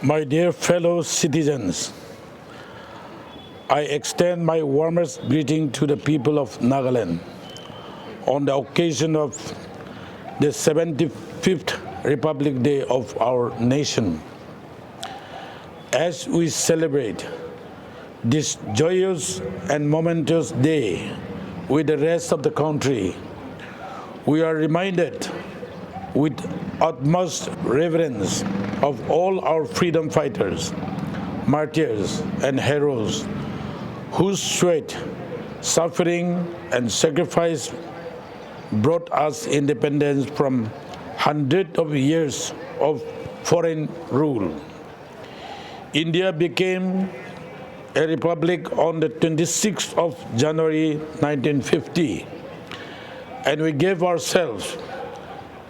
My dear fellow citizens, I extend my warmest greeting to the people of Nagaland on the occasion of the 75th Republic Day of our nation. As we celebrate this joyous and momentous day with the rest of the country, we are reminded with utmost reverence of all our freedom fighters, martyrs, and heroes whose sweat, suffering, and sacrifice brought us independence from hundreds of years of foreign rule. India became a republic on the 26th of January 1950, and we gave ourselves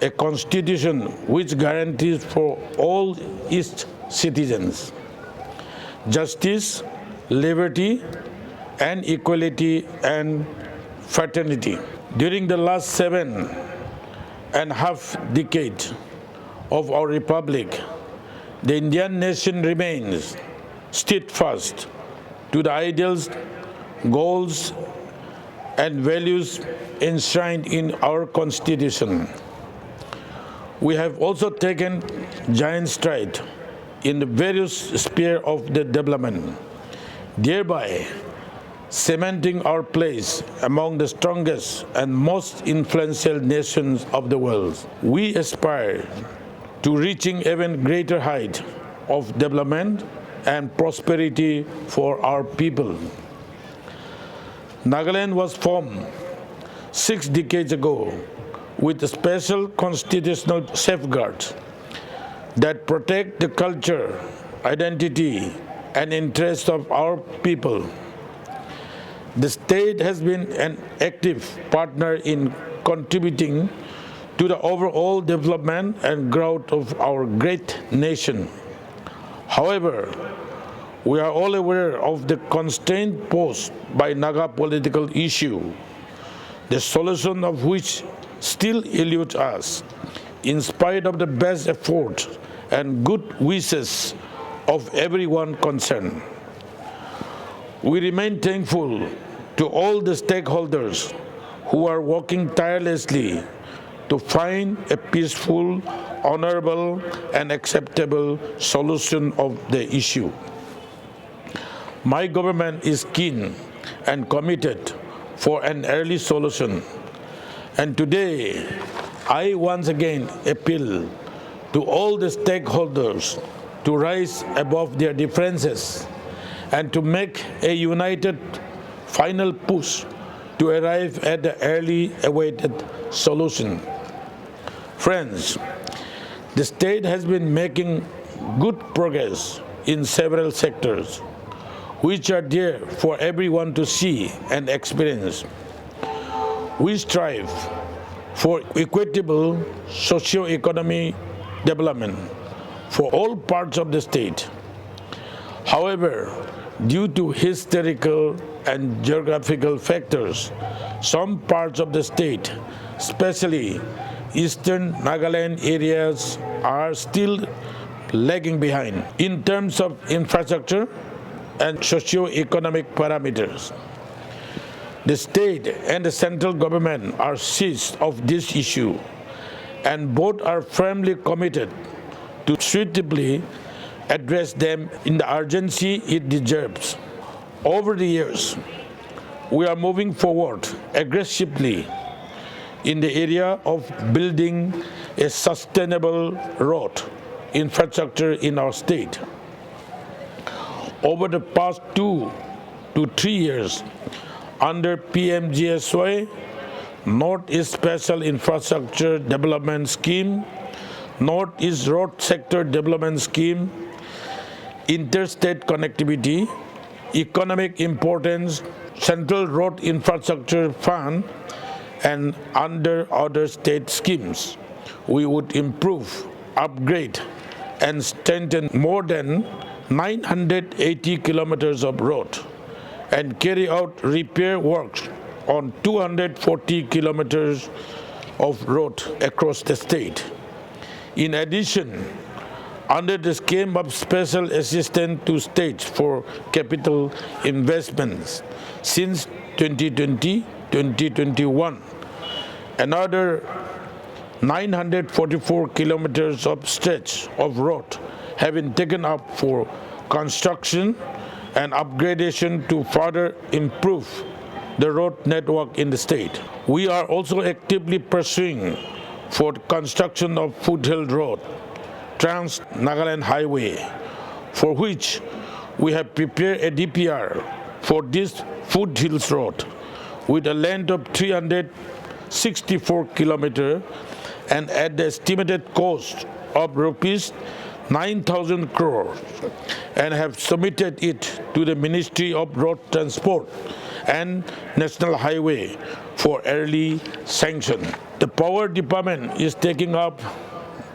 a constitution which guarantees for all its citizens justice, liberty, and equality and fraternity. During the last 7.5 decades of our republic, the Indian nation remains steadfast to the ideals, goals, and values enshrined in our constitution. We have also taken giant strides in the various spheres of the development, thereby cementing our place among the strongest and most influential nations of the world. We aspire to reaching even greater height of development and prosperity for our people. Nagaland was formed 6 decades ago with special constitutional safeguards that protect the culture, identity, and interests of our people. The state has been an active partner in contributing to the overall development and growth of our great nation. However, we are all aware of the constraint posed by Naga political issue, the solution of which still eludes us, in spite of the best efforts and good wishes of everyone concerned. We remain thankful to all the stakeholders who are working tirelessly to find a peaceful, honorable, and acceptable solution of the issue. My government is keen and committed for an early solution. And today, I once again appeal to all the stakeholders to rise above their differences and to make a united final push to arrive at the early awaited solution. Friends, the state has been making good progress in several sectors, which are there for everyone to see and experience. We strive for equitable socio-economic development for all parts of the state. However, due to historical and geographical factors, some parts of the state, especially eastern Nagaland areas, are still lagging behind in terms of infrastructure and socio-economic parameters. The state and the central government are seized of this issue, and both are firmly committed to suitably address them in the urgency it deserves. Over the years, we are moving forward aggressively in the area of building a sustainable road infrastructure in our state. Over the past 2 to 3 years, under PMGSY, Northeast Special Infrastructure Development Scheme, Northeast Road Sector Development Scheme, Interstate Connectivity, Economic Importance, Central Road Infrastructure Fund, and under other state schemes, we would improve, upgrade, and strengthen more than 980 kilometers of road and carry out repair works on 240 kilometers of road across the state. In addition, under the scheme of special assistance to states for capital investments since 2020-2021. Another 944 kilometers of stretch of road have been taken up for construction and upgradation to further improve the road network in the state. We are also actively pursuing for construction of Foothill Road, Trans-Nagaland Highway, for which we have prepared a DPR for this Foothills Road with a length of 364 kilometers and at the estimated cost of rupees 9,000 crores, and have submitted it to the Ministry of Road Transport and National Highway for early sanction. The Power Department is taking up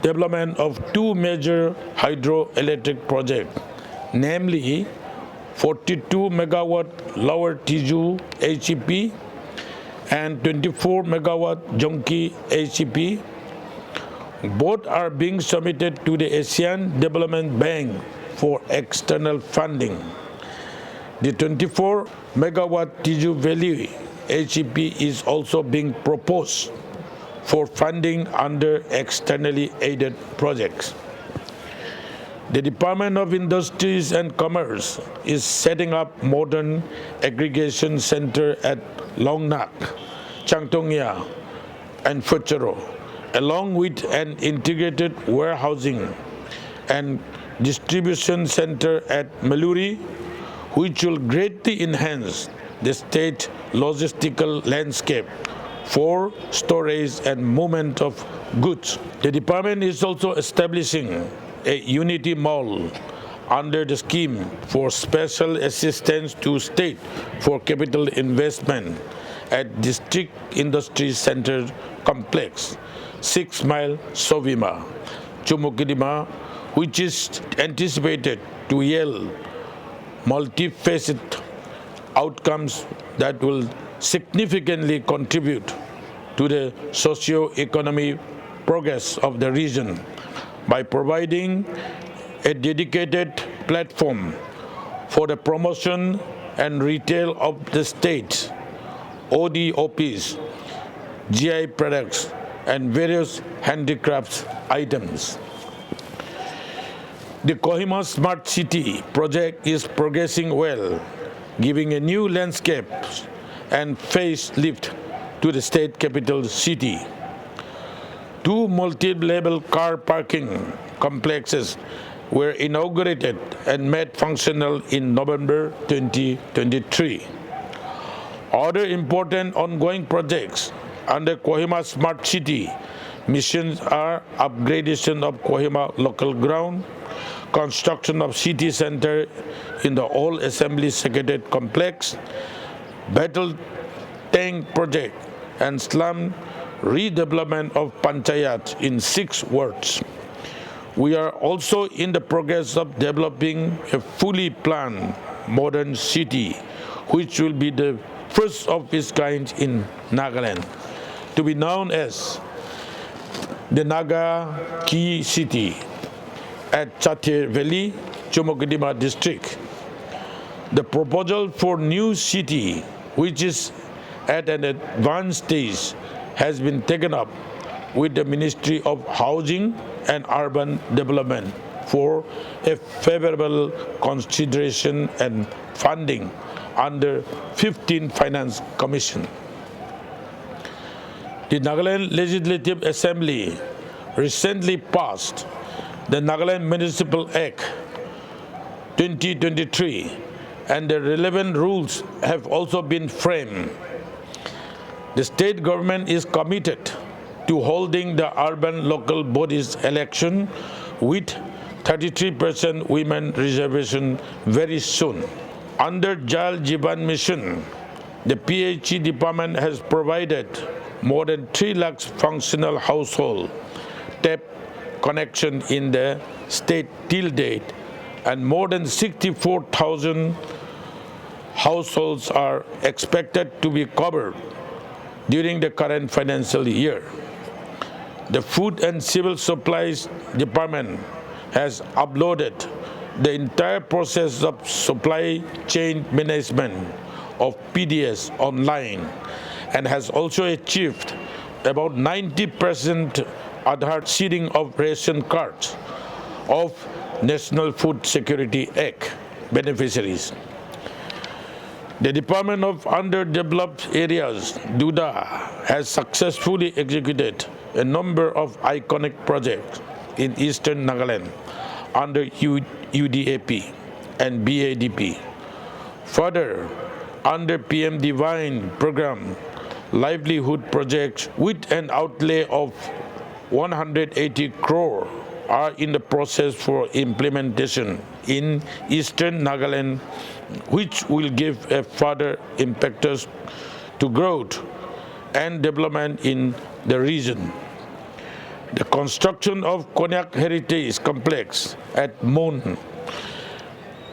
development of two major hydroelectric projects, namely 42 megawatt Lower Tiju HEP and 24 megawatt Jonki HEP. Both are being submitted to the Asian Development Bank for external funding. The 24 megawatt Tiju Valley HEP is also being proposed for funding under externally aided projects. The Department of Industries and Commerce is setting up modern aggregation center at Longnak, Changtongya, and Futuro, along with an integrated warehousing and distribution center at Maluri, which will greatly enhance the state logistical landscape for storage and movement of goods. The department is also establishing a Unity Mall under the scheme for special assistance to state for capital investment at District Industry Center Complex, 6 Mile Sovima, Chumukidima, which is anticipated to yield multifaceted outcomes that will significantly contribute to the socio-economic progress of the region by providing a dedicated platform for the promotion and retail of the state's ODOPs, GI products, and various handicrafts items. The Kohima Smart City project is progressing well, giving a new landscape and facelift to the state capital city. Two multi-level car parking complexes were inaugurated and made functional in November 2023. Other important ongoing projects under Kohima Smart City missions are upgradation of Kohima local ground, construction of city center in the All Assembly Secretariat complex, battle tank project, and slum redevelopment of Panchayat in 6 wards. We are also in the progress of developing a fully planned modern city, which will be the first of its kind in Nagaland, to be known as the Naga Key City at Chathe Valley, Chumokidima district. The proposal for new city, which is at an advanced stage, has been taken up with the Ministry of Housing and Urban Development for a favorable consideration and funding under 15 Finance Commission. The Nagaland Legislative Assembly recently passed the Nagaland Municipal Act 2023, and the relevant rules have also been framed. The state government is committed to holding the urban local bodies election with 33% women reservation very soon. Under Jal Jeevan Mission, the PHE department has provided more than 3 lakhs functional household tap connection in the state till date, and more than 64,000 households are expected to be covered during the current financial year. The Food and Civil Supplies Department has uploaded the entire process of supply chain management of PDS online and has also achieved about 90% Aadhaar seeding of ration cards of National Food Security Act beneficiaries. The Department of Underdeveloped Areas, DUDA, has successfully executed a number of iconic projects in eastern Nagaland under UDAP and BADP. Further, under PM Divine program, livelihood projects with an outlay of 180 crore are in the process for implementation in eastern Nagaland, which will give a further impetus to growth and development in the region. The construction of Konyak Heritage Complex at Mon,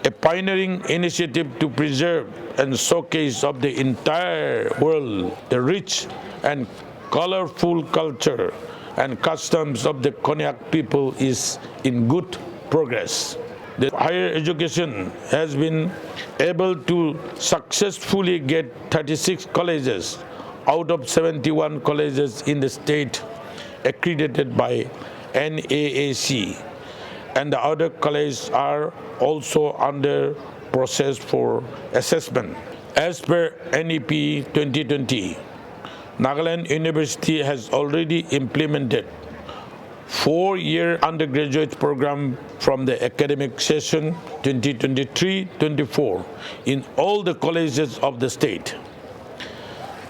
a pioneering initiative to preserve and showcase of the entire world the rich and colorful culture and customs of the Konyak people, is in good progress. The higher education has been able to successfully get 36 colleges out of 71 colleges in the state accredited by NAAC, and the other colleges are also under process for assessment. As per NEP 2020, Nagaland University has already implemented 4-year undergraduate program from the academic session 2023-24 in all the colleges of the state.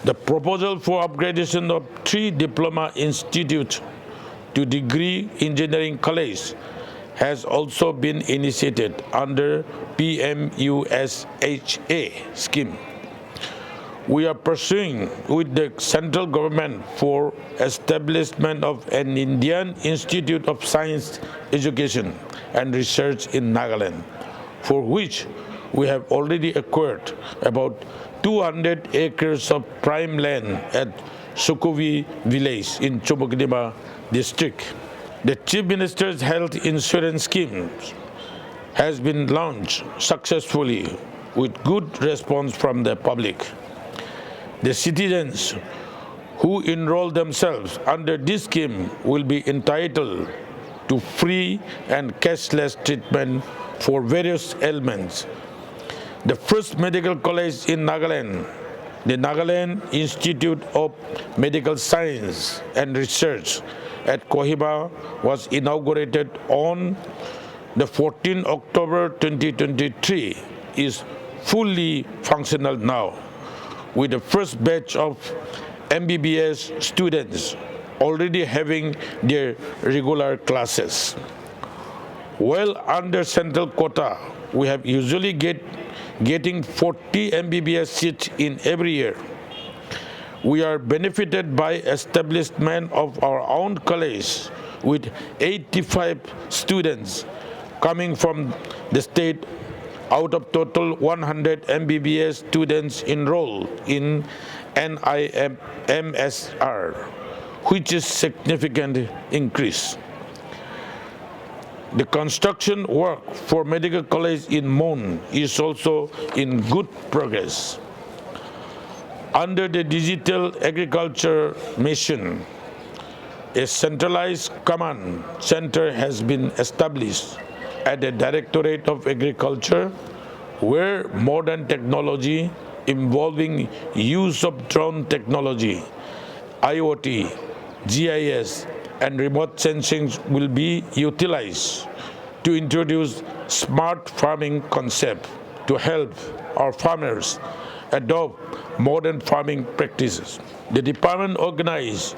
The proposal for upgradation of 3 diploma institutes to degree engineering college has also been initiated under PMUSHA scheme. We are pursuing with the central government for establishment of an Indian Institute of Science Education and Research in Nagaland, for which we have already acquired about 200 acres of prime land at Sukuvi village in Chumukdima district. The Chief Minister's Health Insurance Scheme has been launched successfully with good response from the public. The citizens who enroll themselves under this scheme will be entitled to free and cashless treatment for various ailments. The first medical college in Nagaland, the Nagaland Institute of Medical Science and Research at Kohima, was inaugurated on the 14th October 2023, is fully functional now, with the first batch of MBBS students already having their regular classes. While under central quota, we have usually getting 40 MBBS seats in every year. We are benefited by establishment of our own college with 85 students coming from the state out of total 100 MBBS students enrolled in NIMSR, which is significant increase. The construction work for medical college in Mon is also in good progress. Under the Digital Agriculture Mission, a centralized command center has been established at the Directorate of Agriculture, where modern technology involving use of drone technology, IoT, GIS, and remote sensing will be utilized to introduce smart farming concept to help our farmers adopt modern farming practices. The department organized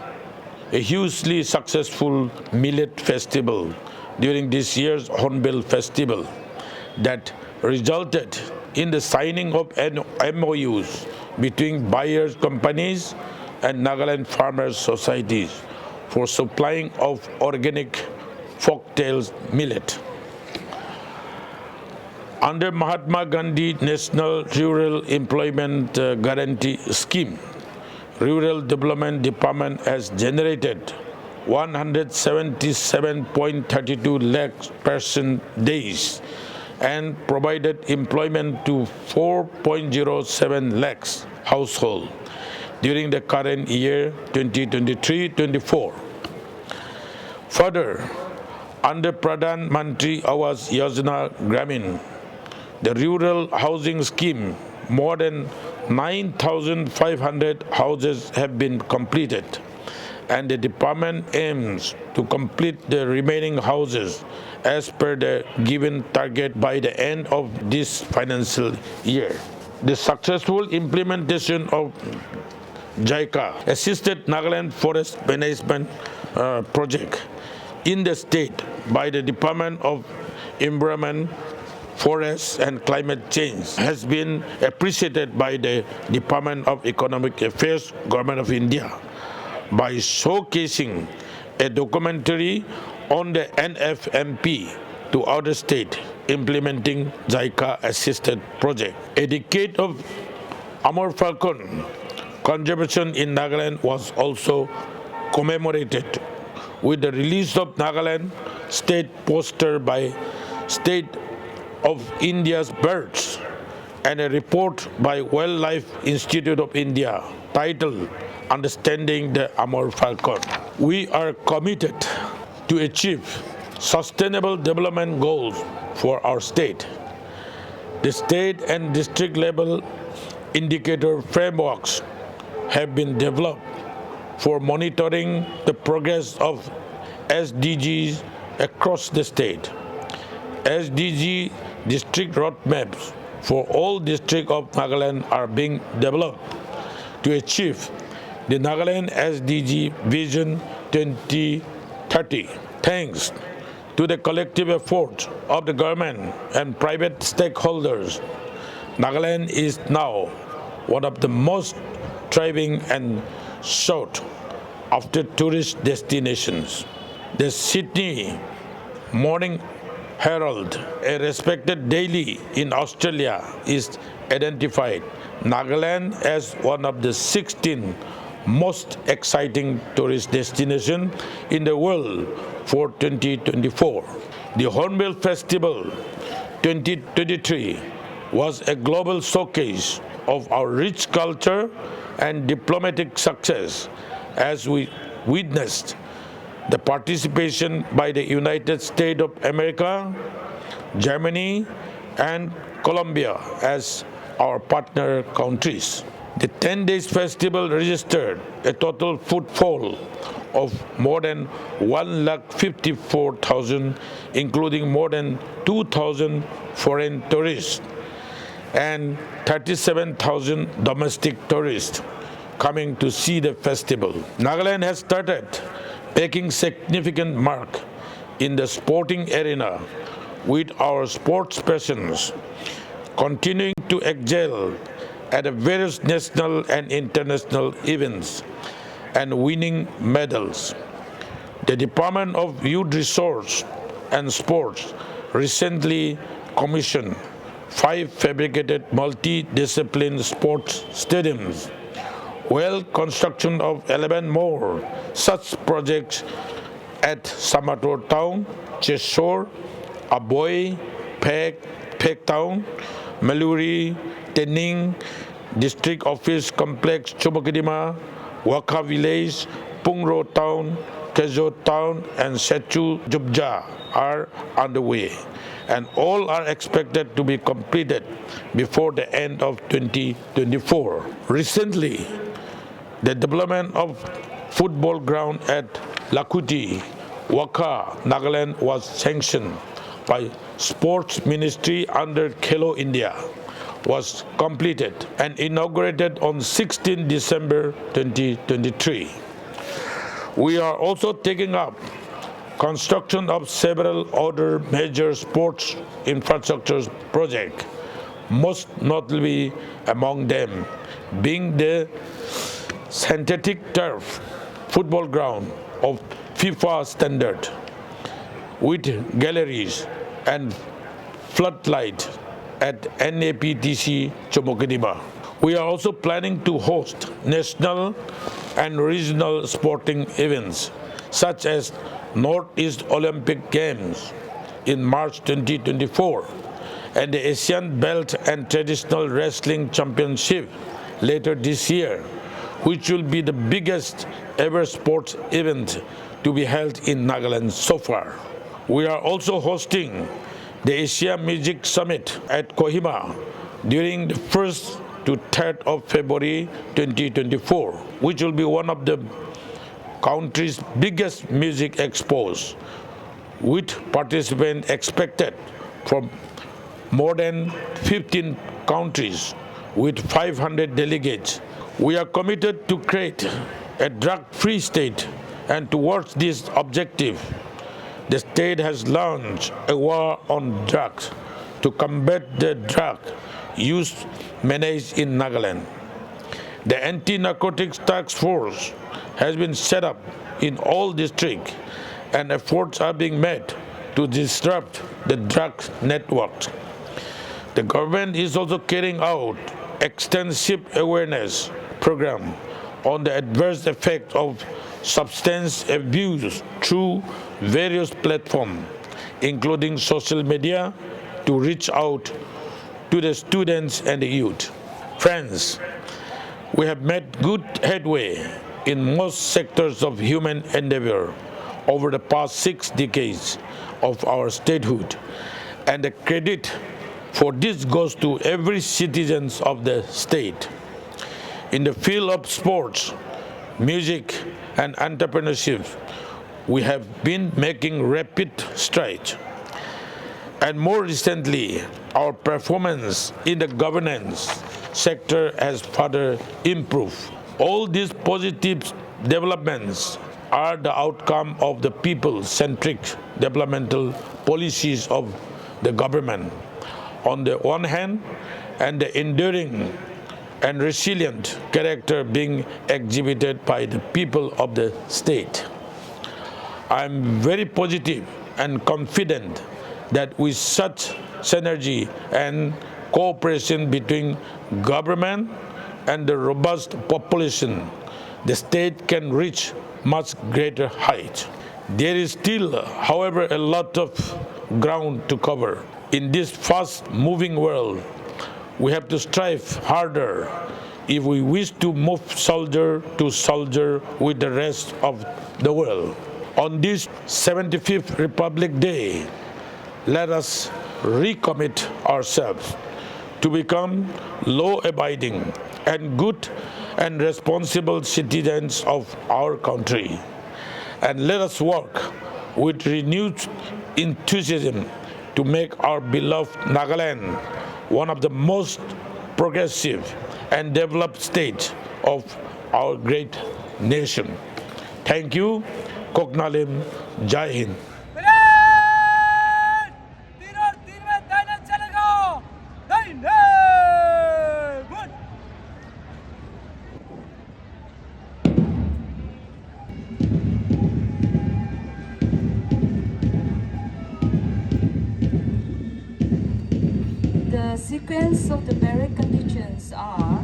a hugely successful millet festival during this year's Hornbill Festival that resulted in the signing of MOUs between buyers companies and Nagaland farmers societies for supplying of organic folktales millet. Under Mahatma Gandhi National Rural Employment Guarantee Scheme, Rural Development Department has generated 177.32 lakh person days and provided employment to 4.07 lakhs households during the current year 2023-24. Further, under Pradhan Mantri Awas Yojana Gramin, the rural housing scheme, more than 9,500 houses have been completed, and the department aims to complete the remaining houses as per the given target by the end of this financial year. The successful implementation of JICA assisted Nagaland Forest Management Project in the state by the Department of Environment, Forests and Climate Change has been appreciated by the Department of Economic Affairs, Government of India, by showcasing a documentary on the NFMP to other states implementing JICA-assisted project. A decade of Amur falcon conservation in Nagaland was also commemorated with the release of Nagaland state poster by State of India's Birds and a report by Wildlife Institute of India titled Understanding the Amur falcon. We are committed to achieve sustainable development goals for our state. The state and district level indicator frameworks have been developed for monitoring the progress of SDGs across the state. SDG district roadmaps for all districts of Nagaland are being developed to achieve the Nagaland SDG Vision 2030. Thanks to the collective efforts of the government and private stakeholders, Nagaland is now one of the most thriving and sought after tourist destinations. The Sydney Morning Herald, a respected daily in Australia, is identified Nagaland as one of the 16 most exciting tourist destinations in the world for 2024. The Hornbill Festival 2023 was a global showcase of our rich culture and diplomatic success as we witnessed the participation by the United States of America, Germany, and Colombia as our partner countries. The 10 days festival registered a total footfall of more than 154,000, including more than 2,000 foreign tourists and 37,000 domestic tourists coming to see the festival. Nagaland has started making significant mark in the sporting arena with our sports persons continuing to excel at the various national and international events and winning medals. The Department of Youth Resource and Sports recently commissioned 5 fabricated multi-discipline sports stadiums, while construction of 11 more such projects at Samator Town, Cheshore, Aboy, Phek Town, Maluri, Tening, District Office Complex, Chumokidima, Waka Village, Pungro Town, Kezo Town, and Sechu Jubja are underway, and all are expected to be completed before the end of 2024. Recently, the development of football ground at Lakuti, Waka, Nagaland was sanctioned by Sports Ministry under Khelo India, was completed and inaugurated on 16 December 2023. We are also taking up construction of several other major sports infrastructure projects, most notably among them being the synthetic turf football ground of FIFA standard with galleries and floodlight at NAPTC Chomokidima. We are also planning to host national and regional sporting events such as Northeast Olympic Games in March 2024 and the Asian Belt and Traditional Wrestling Championship later this year, which will be the biggest ever sports event to be held in Nagaland so far. We are also hosting the Asia Music Summit at Kohima during the 1st to 3rd of February 2024, which will be one of the country's biggest music expos, with participants expected from more than 15 countries with 500 delegates. We are committed to create a drug-free state, and towards this objective, the state has launched a war on drugs to combat the drug use menace in Nagaland. The anti-narcotics task force has been set up in all districts, and efforts are being made to disrupt the drug networks. The government is also carrying out extensive awareness program on the adverse effects of substance abuse through various platforms, including social media, to reach out to the students and the youth. Friends, we have made good headway in most sectors of human endeavor over the past 6 decades of our statehood, and the credit for this goes to every citizen of the state. In the field of sports, music, and entrepreneurship, we have been making rapid strides. And more recently, our performance in the governance sector has further improved. All these positive developments are the outcome of the people-centric developmental policies of the government, on the one hand, and the enduring and resilient character being exhibited by the people of the state. I am very positive and confident that with such synergy and cooperation between government and the robust population, the state can reach much greater heights. There is still, however, a lot of ground to cover. In this fast-moving world, we have to strive harder if we wish to move soldier to soldier with the rest of the world. On this 75th Republic Day, let us recommit ourselves to become law-abiding and good and responsible citizens of our country. And let us work with renewed enthusiasm to make our beloved Nagaland one of the most progressive and developed states of our great nation. Thank you. Koknalim. Jai Hind. The sequence of the barrack conditions are: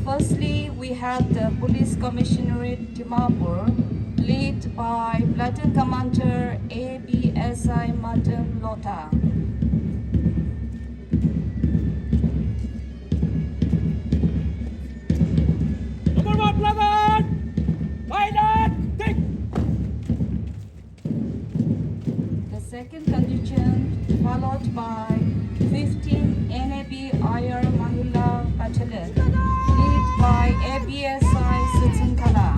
firstly, we have the Police Commissionerate Dimapur, led by Platoon Commander ABSI Madam Lota. Number 1 platoon! Pilot! Take! The second contingent, followed by 15 NAB IR Mahila Battalion, led by ABSI Sutinkala.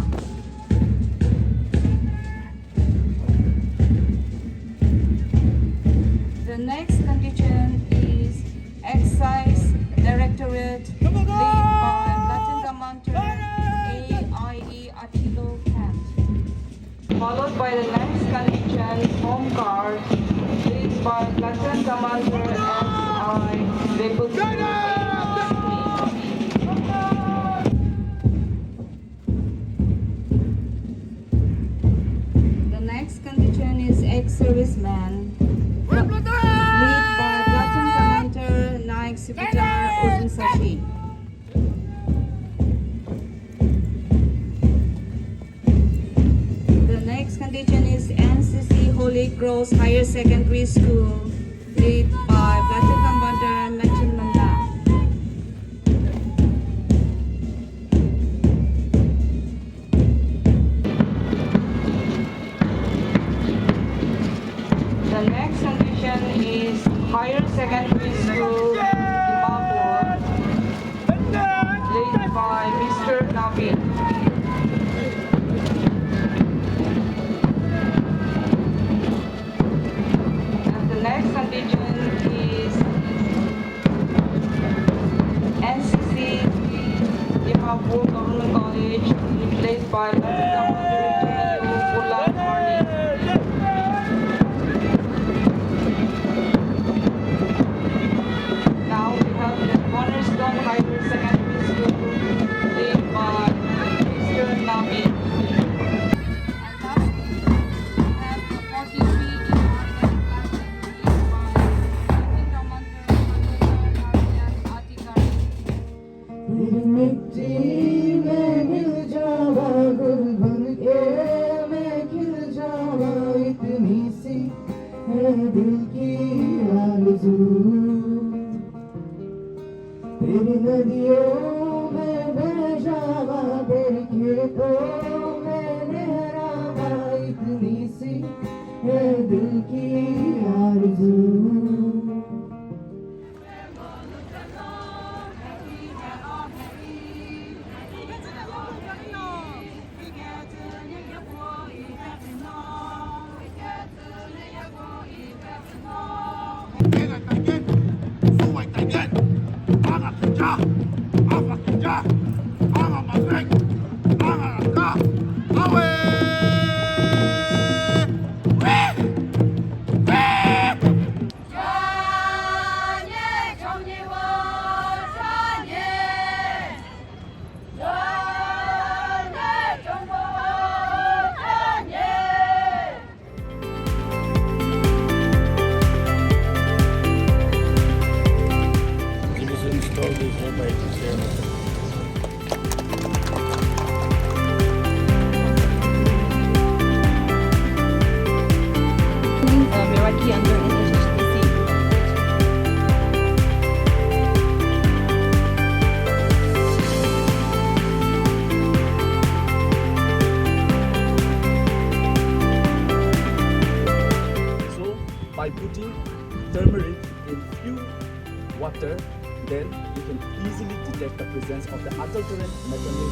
The next contingent is Excise Directorate, led by Platoon Commander AIE Attilo Kant. Followed by the next contingent, Home Guard, led by Platoon Commander SI Deputy. The next contingent is ex-serviceman, led by Platoon Commander Naik Sipitar Ozun Sashi. The next contingent Gross Higher Secondary School, led by Platoon Commander Matthew Nanda. The next condition is Higher Secondary School, Dimapur, led by Mr. Nabi. And the next condition is NCC, Dimapur Government College, led by Lieutenant Commander J.U. Pulak Marni. Now we have the Cornerstone Higher Secondary School, led by Mr. Nabi. And lastly, we have the 43 Department led by Lieutenant Commander Aryan Atikari. मिट्टी में मिल जावा गुल बन के मैं खिल जावा इतनी सी है दिल की आरज़ू तेरी नदियों में बह जावा तेरे खेतों में लहरावा इतनी सी है दिल की आरज़ू It is installed here by the chairman. Meraki under NHTC. So by putting turmeric in few water, then you can easily detect the presence of the adulterant methanol